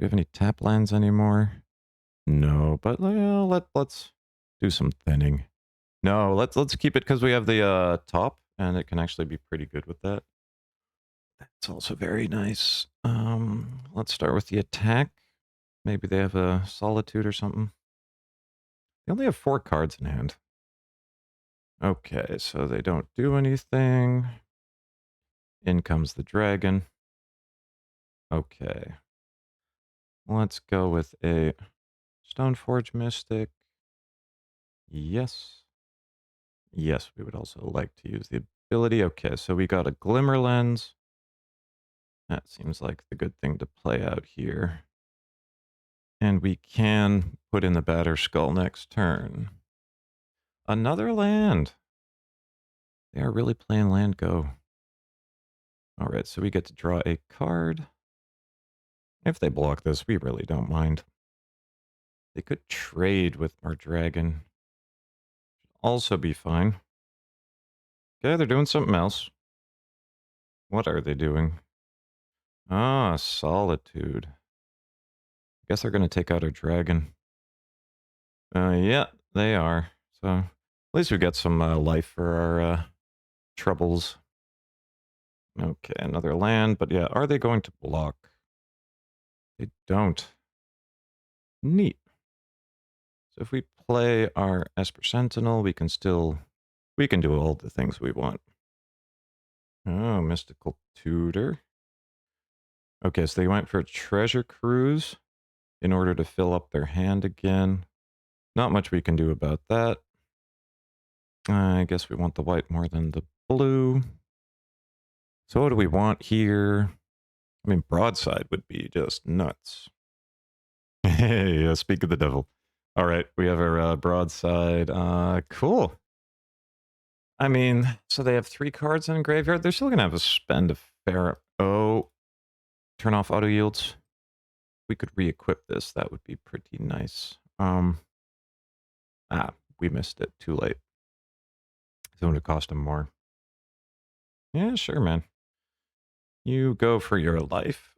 we have any tap lands anymore? No, but let's do some thinning. No, let's keep it because we have the top, and it can actually be pretty good with that. That's also very nice. Let's start with the attack. Maybe they have a Solitude or something. They only have 4 cards in hand. Okay, so they don't do anything. In comes the dragon. Okay. Let's go with a Stoneforge Mystic. Yes. Yes, we would also like to use the ability. Okay, so we got a Glimmer Lens. That seems like the good thing to play out here. And we can put in the Batter Skull next turn. Another land. They are really playing land go. All right, so we get to draw a card. If they block this, we really don't mind. They could trade with our dragon. Also be fine. Okay, they're doing something else. What are they doing? Ah, Solitude. Guess they're going to take out our dragon. Yeah, they are. So at least we get some life for our troubles. Okay, another land, but yeah, are they going to block? They don't. Neat. So if we play our Esper Sentinel, we can do all the things we want. Oh, Mystical Tutor. Okay, so they went for a Treasure Cruise in order to fill up their hand again. Not much we can do about that. I guess we want the white more than the blue. So what do we want here? I mean, Broadside would be just nuts. Hey, speak of the devil. All right, we have our Broadside. Cool. I mean, so they have 3 cards in graveyard. They're still going to have to spend a fair... Oh, turn off auto yields. We could re-equip this. That would be pretty nice. We missed it. Too late. It's going to cost them more. Yeah, sure, man. You go for your life.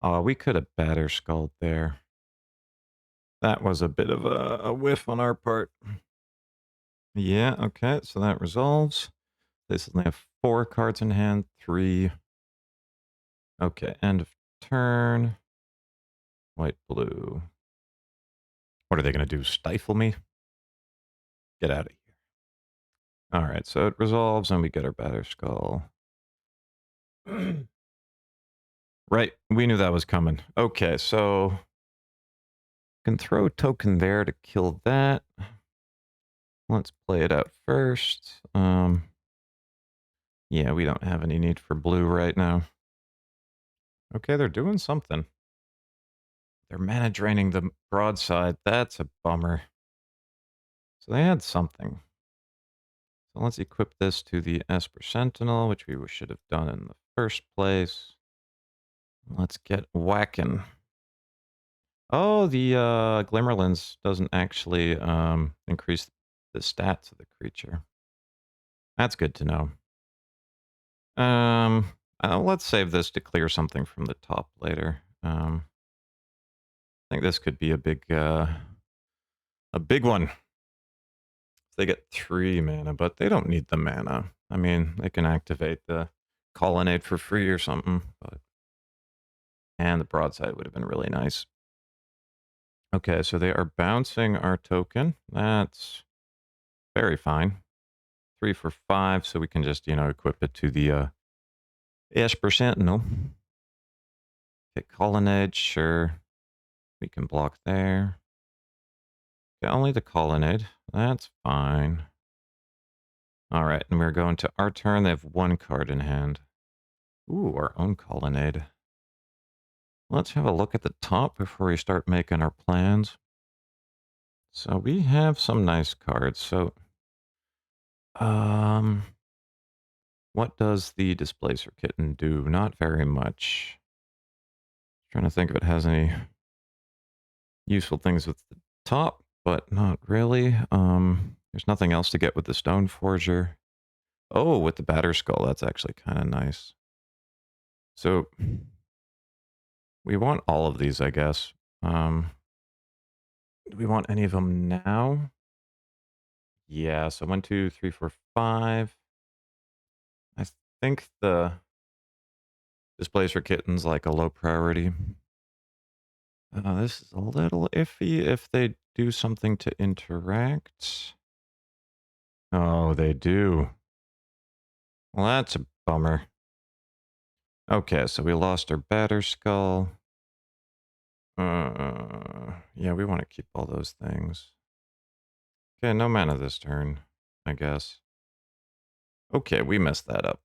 We could have batter skulled there. That was a bit of a whiff on our part. Yeah, okay, so that resolves. They suddenly have 4 cards in hand, 3. Okay, end of turn. White, blue. What are they going to do? Stifle me? Get out of here. All right, so it resolves and we get our batter skull. Right, we knew that was coming. Okay, so can throw a token there to kill that. Let's play it out first. Yeah, we don't have any need for blue right now. Okay, they're doing something. They're mana draining the broadside. That's a bummer. So they had something. So let's equip this to the Esper Sentinel, which we should have done in the first place. Let's get whacking. Oh, the Glimmerlands doesn't actually increase the stats of the creature. That's good to know. Let's save this to clear something from the top later. I think this could be a big one. They get 3 mana, but they don't need the mana. I mean, they can activate the Colonnade for free or something. And the Broadside would have been really nice. Okay, so they are bouncing our token. That's very fine. 3 for 5, so we can just, equip it to the Esper Sentinel. Okay, Colonnade, sure. We can block there. Okay, only the Colonnade. That's fine. All right, and we're going to our turn. They have 1 card in hand. Ooh, our own Colonnade. Let's have a look at the top before we start making our plans. So we have some nice cards. So, what does the Displacer Kitten do? Not very much. Trying to think if it has any useful things with the top, but not really. There's nothing else to get with the Stone Forger. Oh, with the Batter Skull, that's actually kind of nice. So we want all of these, I guess. Do we want any of them now? Yeah, so 1, 2, 3, 4, 5. I think the Displacer Kitten's like a low priority. This is a little iffy if they do something to interact. Oh, they do. Well, that's a bummer. Okay, so we lost our Batter Skull. Yeah, we want to keep all those things. Okay, no mana this turn, I guess. Okay, we messed that up.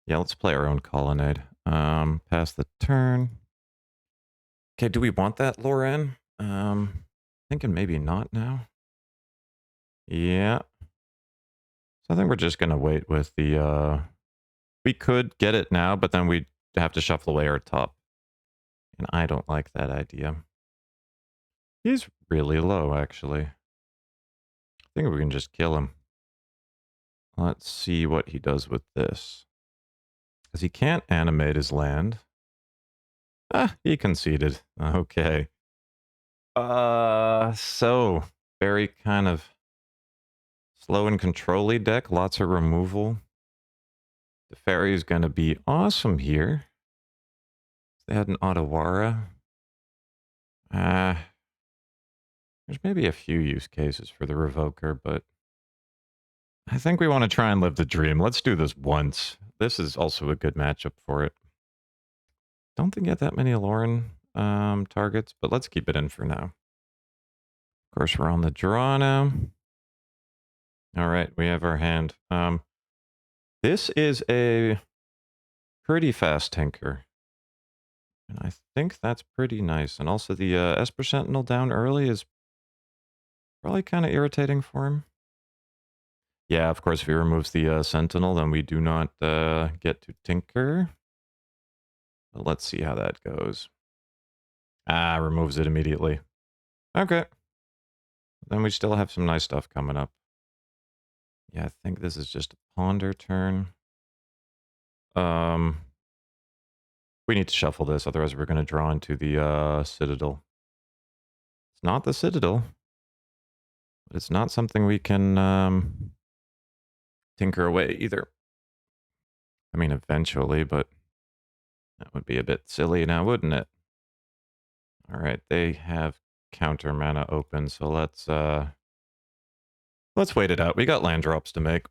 Yeah, let's play our own Colonnade. Pass the turn. Okay, do we want that, Loren? Thinking maybe not now. Yeah. So I think we're just gonna wait with the, we could get it now, but then we'd have to shuffle away our top. And I don't like that idea. He's really low, actually. I think we can just kill him. Let's see what he does with this. Because he can't animate his land. Ah, he conceded. Okay. So very kind of slow and control-y deck, lots of removal. The fairy is going to be awesome here. They had an Otawara. There's maybe a few use cases for the Revoker, but I think we want to try and live the dream. Let's do this once. This is also a good matchup for it. Don't think you have that many Aloran targets, but let's keep it in for now. Of course, we're on the draw now. All right, we have our hand. This is a pretty fast Tinker. And I think that's pretty nice. And also the Esper Sentinel down early is probably kind of irritating for him. Yeah, of course, if he removes the Sentinel, then we do not get to Tinker. But let's see how that goes. Removes it immediately. Okay. Then we still have some nice stuff coming up. Yeah, I think this is just a ponder turn. We need to shuffle this, otherwise we're going to draw into the Citadel. It's not the Citadel, but it's not something we can tinker away either. I mean, eventually, but that would be a bit silly now, wouldn't it? All right, they have counter mana open, so let's wait it out. We got land drops to make.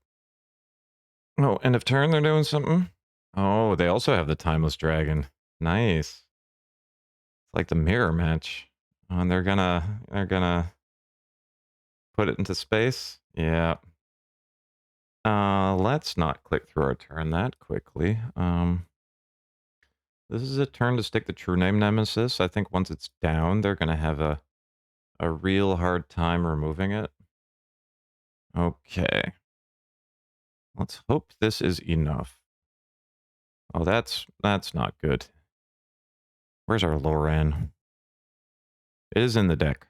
Oh, end of turn, they're doing something. Oh, they also have the Timeless Dragon. Nice. It's like the mirror match. Oh, and they're gonna put it into space. Yeah. Let's not click through our turn that quickly. This is a turn to stick the True Name Nemesis. I think once it's down, they're gonna have a real hard time removing it. Okay. Let's hope this is enough. Oh, that's not good. Where's our Loran? It is in the deck.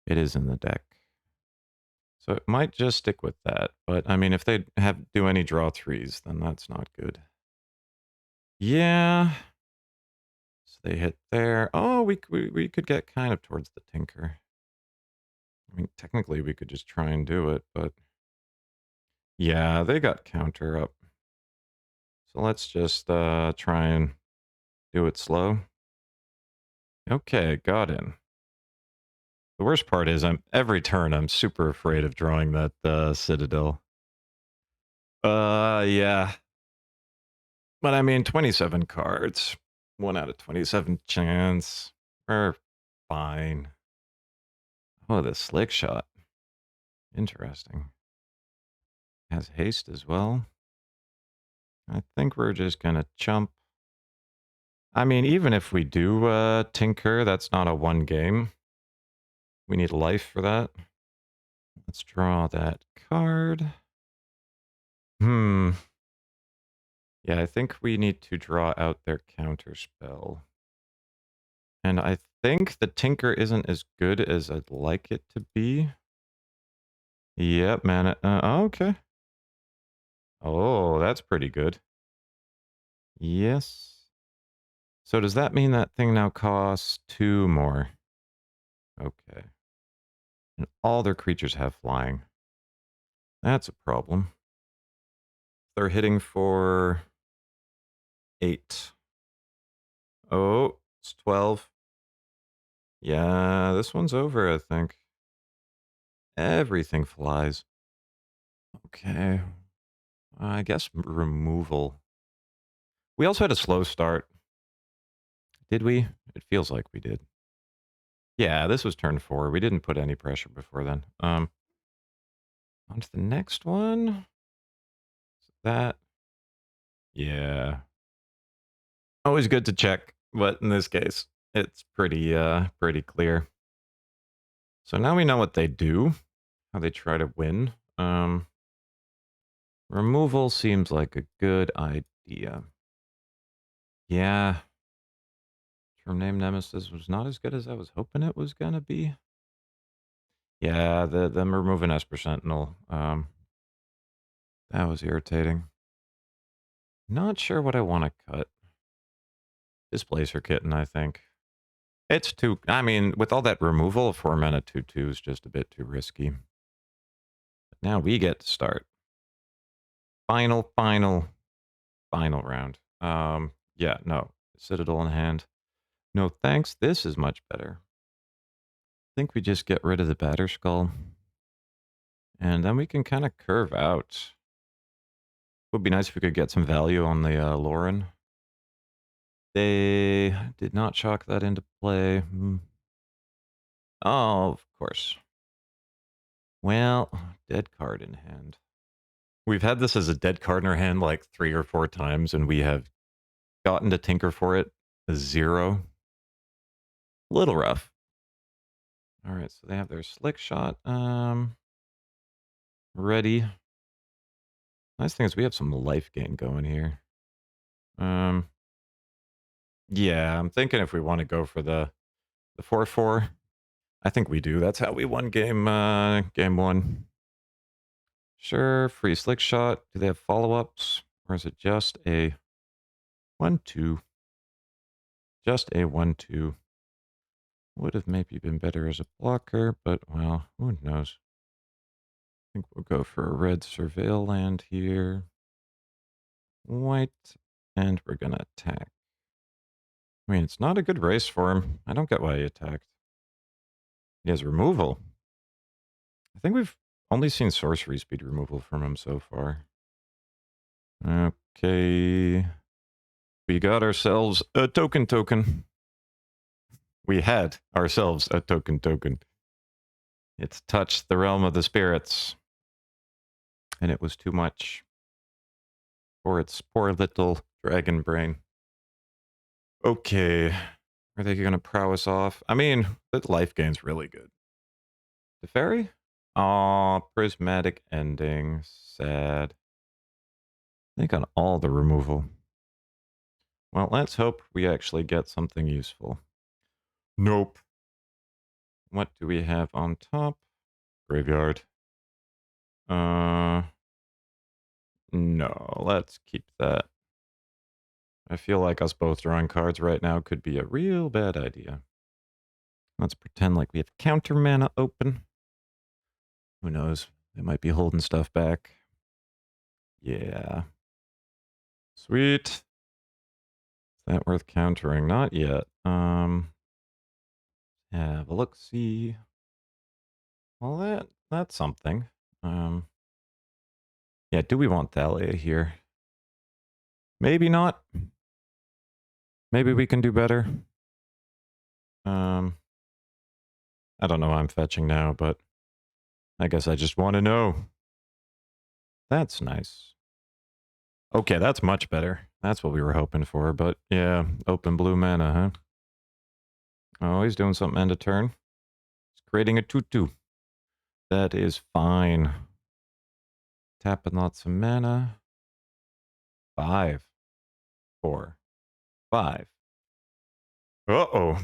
It is in the deck. So it might just stick with that. But, I mean, if they do any draw threes, then that's not good. Yeah. So they hit there. Oh, we could get kind of towards the Tinker. I mean, technically we could just try and do it, but... Yeah, they got counter up. So let's just try and do it slow. Okay, got in. The worst part is every turn I'm super afraid of drawing that Citadel. Yeah. But I mean, 27 cards. 1 out of 27 chance. We're fine. Oh, the slick shot. Interesting. Has haste as well. I think we're just gonna chump. I mean, even if we do tinker, that's not a one game. We need life for that. Let's draw that card. Yeah, I think we need to draw out their counter spell. And I think the Tinker isn't as good as I'd like it to be. Yep, man. Okay. Oh, that's pretty good. Yes. So does that mean that thing now costs 2 more? Okay. And all their creatures have flying. That's a problem. They're hitting for 8. Oh, it's 12. Yeah, this one's over, I think. Everything flies. Okay. I guess removal. We also had a slow start. Did we? It feels like we did. Yeah, this was turn 4. We didn't put any pressure before then. On to the next one. That. Yeah. Always good to check, but in this case, it's pretty clear. So now we know what they do, how they try to win. Removal seems like a good idea. Yeah. Term name Nemesis was not as good as I was hoping it was gonna be. Yeah, them removing Esper Sentinel. That was irritating. Not sure what I want to cut. Displacer Kitten, I think. It's too... I mean, with all that removal, 4 mana 2/2 is just a bit too risky. But now we get to start. Final round. Yeah, no. Citadel in hand. No thanks, this is much better. I think we just get rid of the Batter Skull. And then we can kind of curve out. Would be nice if we could get some value on the Lauren. They did not chalk that into play. Oh, of course. Well, dead card in hand. We've had this as a dead card in our hand like 3 or 4 times, and we have gotten to tinker for it a 0. Little rough. All right, so they have their slick shot. Ready. Nice thing is we have some life gain going here. Yeah, I'm thinking if we want to go for the 4/4, I think we do. That's how we won game 1. Sure, free slick shot. Do they have follow-ups? Or is it just a 1/2? Just a 1/2. Would have maybe been better as a blocker, but, well, who knows? I think we'll go for a red surveil land here. White, and we're going to attack. I mean, it's not a good race for him. I don't get why he attacked. He has removal. I think we've only seen sorcery speed removal from him so far. Okay. We got ourselves a token. We had ourselves a token. It's touched the realm of the spirits. And it was too much for its poor little dragon brain. Okay. Are they going to prow us off? I mean, that life gain's really good. The fairy? Aw, prismatic ending. Sad. They got all the removal. Well, let's hope we actually get something useful. Nope. What do we have on top? Graveyard. No, let's keep that. I feel like us both drawing cards right now could be a real bad idea. Let's pretend like we have counter mana open. Who knows? They might be holding stuff back. Yeah. Sweet. Is that worth countering? Not yet. Have a look-see. Well, that's something. Yeah, do we want Thalia here? Maybe not. Maybe we can do better. I don't know why I'm fetching now, but I guess I just want to know. That's nice. Okay, that's much better. That's what we were hoping for, but yeah, open blue mana, huh? Oh, he's doing something end of turn. He's creating a 2/2. That is fine. Tapping lots of mana. 5, 4, 5. Uh-oh.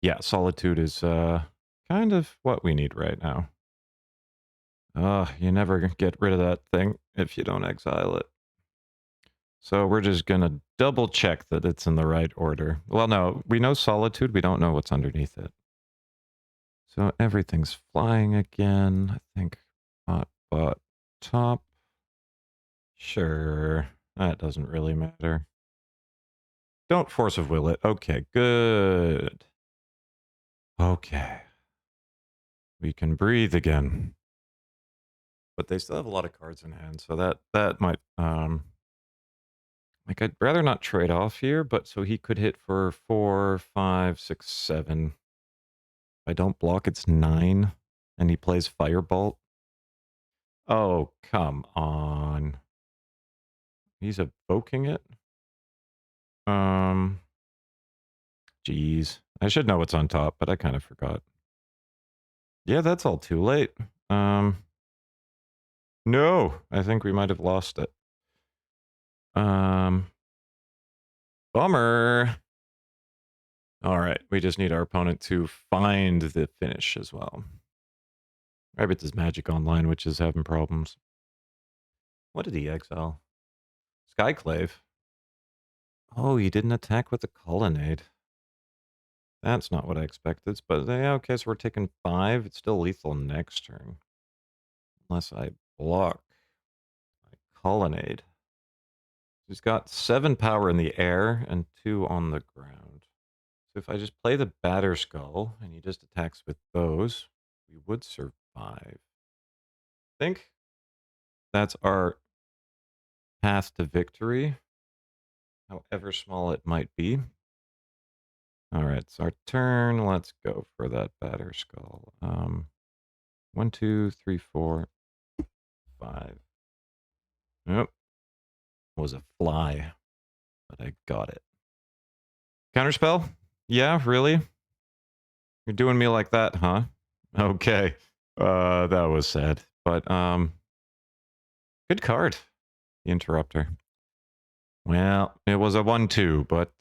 Yeah, Solitude is kind of what we need right now. You never get rid of that thing if you don't exile it. So we're just gonna double check that it's in the right order. Well, no, we know Solitude, we don't know what's underneath it. So everything's flying again. I think bot, top. Sure, that doesn't really matter. Don't force of will it. Okay, good. Okay. We can breathe again. But they still have a lot of cards in hand, so that might like I'd rather not trade off here, but so he could hit for 4, 5, 6, 7. If I don't block, it's 9, and he plays Firebolt. Oh, come on. He's evoking it? Jeez. I should know what's on top, but I kind of forgot. Yeah, that's all too late. No, I think we might have lost it. Bummer. All right, we just need our opponent to find the finish as well. Rabbit does Magic Online, which is having problems. What did he exile? Skyclave. Oh, he didn't attack with the Colonnade. That's not what I expected, but yeah, okay, so we're taking 5. It's still lethal next turn. Unless I block. I colonnade. He's got 7 power in the air and 2 on the ground. So if I just play the Batter Skull and he just attacks with those, we would survive. I think that's our path to victory, however small it might be. All right, it's our turn. Let's go for that Batter Skull. 1, 2, 3, 4, 5. Yep. Was a fly, but I got it. Counterspell? Yeah, really? You're doing me like that, huh? Okay. That was sad. But, good card. The Interrupter. Well, it was a 1-2, but,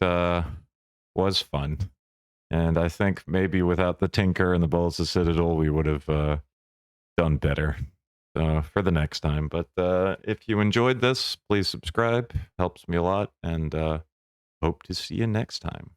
was fun. And I think maybe without the Tinker and the Bolas of Citadel, we would have, done better. For the next time. But, if you enjoyed this, please subscribe. Helps me a lot. And, hope to see you next time.